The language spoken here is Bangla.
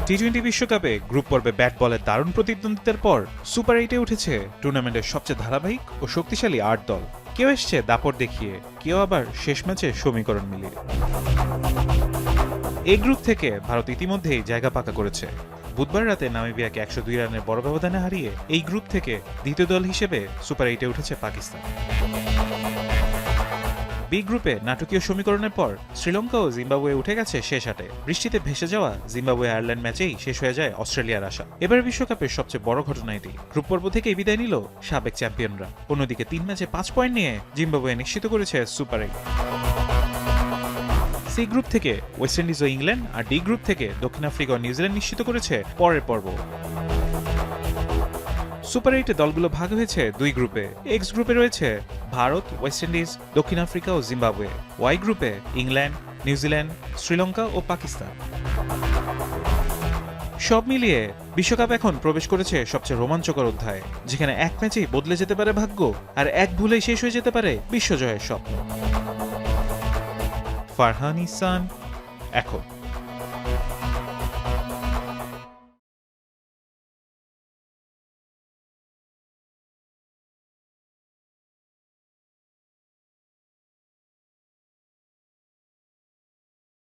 টি-20 বিশ্বকাপে গ্রুপ পর্বে ব্যাট বলের দারুণ প্রতিদ্বন্দ্বিতার পর সুপার 8-এ উঠেছে টুর্নামেন্টের সবচেয়ে ধারাবাহিক ও শক্তিশালী ৮ দল। কেউ এসছে দাপট দেখিয়ে, কেউ আবার শেষ ম্যাচে সমীকরণ মিলিয়ে। এই গ্রুপ থেকে ভারত ইতিমধ্যেই জায়গা পাকা করেছে। বুধবার রাতে নামিবিয়াকে ১০২ রানের বড় ব্যবধানে হারিয়ে এই গ্রুপ থেকে দ্বিতীয় দল হিসেবে সুপার 8-এ উঠেছে পাকিস্তান। বি গ্রুপে নাটকীয় সমীকরণের পর শ্রীলঙ্কা ও জিম্বাবুয়ে উঠে গেছে শেষ 8-এ। বৃষ্টিতে ভেসে যাওয়া জিম্বাবুয়ে আয়ারল্যান্ড ম্যাচেই শেষ হয়ে যায় অস্ট্রেলিয়ার আশা। এবার বিশ্বকাপের সবচেয়ে বড় ঘটনা এটি। গ্রুপ পর্ব থেকেই বিদায় নিল সাবেক চ্যাম্পিয়নরা। অন্যদিকে ৩ ম্যাচে ৫ পয়েন্ট নিয়ে জিম্বাবুয়ে নিশ্চিত করেছে সুপার 8। সি গ্রুপ থেকে ওয়েস্ট ইন্ডিজ ও ইংল্যান্ড আর ডি গ্রুপ থেকে দক্ষিণ আফ্রিকা ও নিউজিল্যান্ড নিশ্চিত করেছে পরের পর্ব। সুপার 8-এ দলগুলো ভাগ হয়েছে ২ গ্রুপে। এক্স গ্রুপে রয়েছে ভারত, ওয়েস্ট ইন্ডিজ, দক্ষিণ আফ্রিকা ও জিম্বাবুয়ে। ওয়াই গ্রুপে ইংল্যান্ড, নিউজিল্যান্ড, শ্রীলঙ্কা ও পাকিস্তান। সব মিলিয়ে বিশ্বকাপ এখন প্রবেশ করেছে সবচেয়ে রোমাঞ্চকর অধ্যায়ে, যেখানে এক ম্যাচেই বদলে যেতে পারে ভাগ্য, আর এক ভুলেই শেষ হয়ে যেতে পারে বিশ্বজয়ের স্বপ্ন। ফারহান ইহসান, এখন।